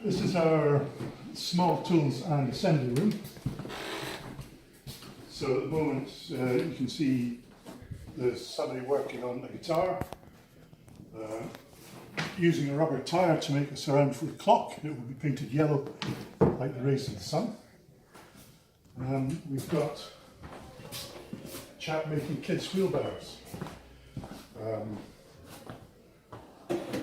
This is our small tools and assembly room. So at the moment you can see there's somebody working on a guitar, using a rubber tyre to make a surround for the clock. It will be painted yellow like the rays of the sun. We've got a chap making kids' wheelbarrows.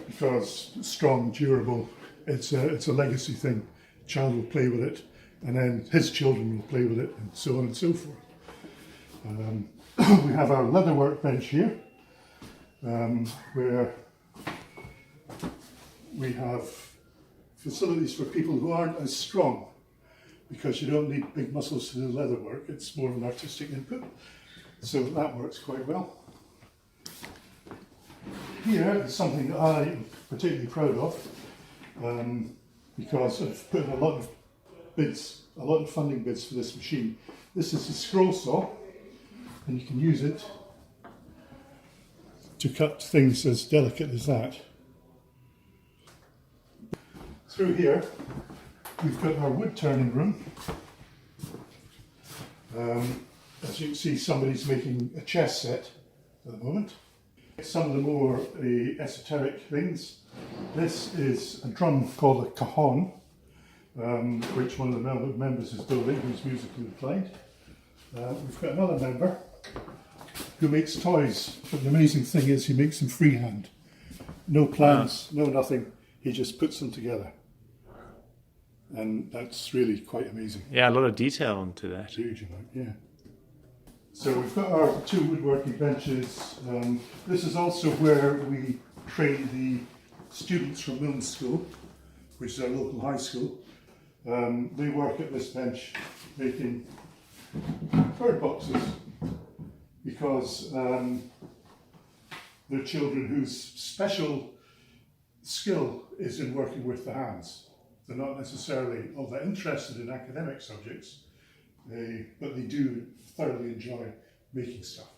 Because strong, durable, it's a legacy thing. A child will play with it, and then his children will play with it, and so on and so forth. We have our leather workbench here, where we have facilities for people who aren't as strong, because you don't need big muscles to do leather work. It's more of an artistic input, so that works quite well. Here is something that I'm particularly proud of, because I've put in a lot of funding bids for this machine. This is a scroll saw, and you can use it to cut things as delicate as that. Through here, we've got our wood turning room. As you can see, somebody's making a chess set at the moment. Some of the more esoteric things. This is a drum called a cajon, which one of the members is building, who's musically inclined. We've got another member who makes toys, but the amazing thing is he makes them freehand. No plans, no nothing, he just puts them together. And that's really quite amazing. Yeah, a lot of detail into that. Huge amount, yeah. So we've got our two woodworking benches. This is also where we train the students from Milne School, which is our local high school. They work at this bench making bird boxes, because they're children whose special skill is in working with the hands. They're not necessarily all that interested in academic subjects, but they do thoroughly enjoy making stuff.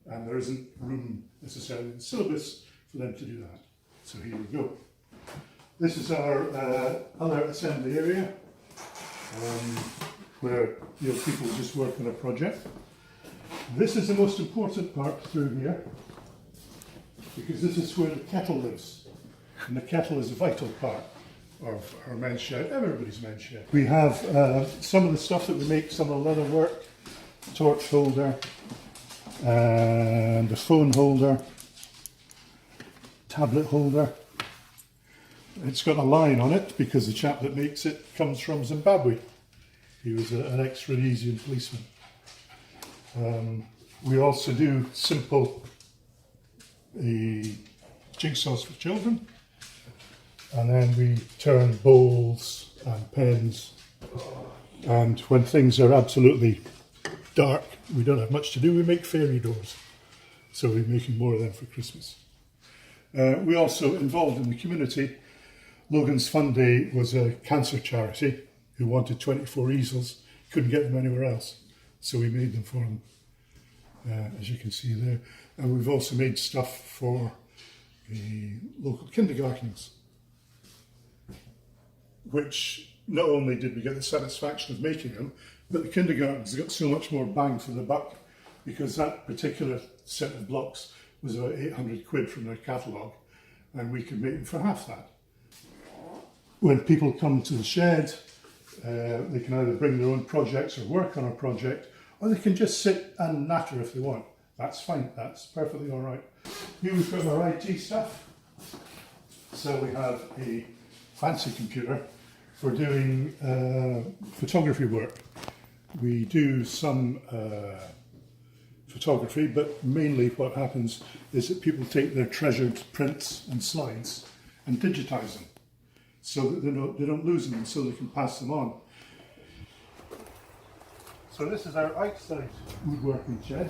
And there isn't room necessarily in the syllabus for them to do that. So here we go. This is our other assembly area, where people just work on a project. This is the most important part through here, because this is where the kettle lives. And the kettle is a vital part of our men's shed, everybody's men's shed. We have some of the stuff that we make, some of the leather work, torch holder, and a phone holder, tablet holder. It's got a line on it because the chap that makes it comes from Zimbabwe. He was an ex-Rhodesian policeman. We also do simple jigsaws for children. And then we turn bowls and pens. And when things are absolutely dark, we don't have much to do, we make fairy doors. So we're making more of them for Christmas. We also involved in the community. Logan's Fun Day was a cancer charity who wanted 24 easels, couldn't get them anywhere else. So we made them for them, as you can see there. And we've also made stuff for the local kindergartens, which not only did we get the satisfaction of making them, but the kindergartens got so much more bang for the buck, because that particular set of blocks was about 800 quid from their catalogue, and we could make them for half that. When people come to the shed, they can either bring their own projects or work on a project, or they can just sit and natter if they want. That's fine, that's perfectly all right. Here we've got our IT stuff. So we have a fancy computer for doing photography work. We do some photography, but mainly what happens is that people take their treasured prints and slides and digitize them, so that they don't lose them, and so they can pass them on. So this is our outside woodworking shed.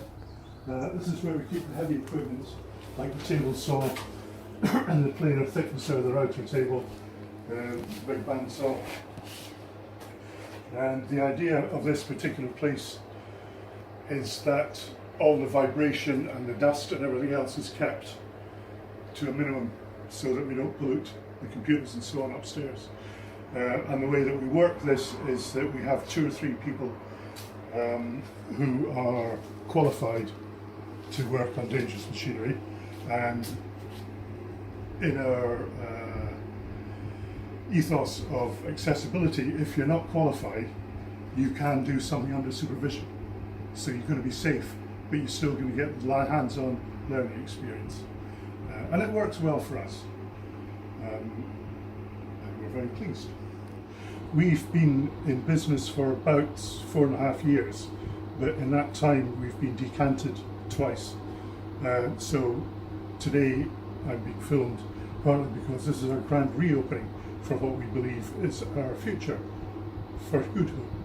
This is where we keep the heavy equipment, like the table saw and the planar thickness of the router table, big bandsaw. And the idea of this particular place is that all the vibration and the dust and everything else is kept to a minimum, so that we don't pollute the computers and so on upstairs. And the way that we work this is that we have 2 or 3 people who are qualified to work on dangerous machinery, and in our ethos of accessibility, if you're not qualified, you can do something under supervision. So you're going to be safe, but you're still going to get hands-on learning experience. And it works well for us. And we're very pleased. We've been in business for about 4.5 years, but in that time we've been decanted twice. So today I'm being filmed partly because this is our grand reopening for what we believe is our future for Good Hope.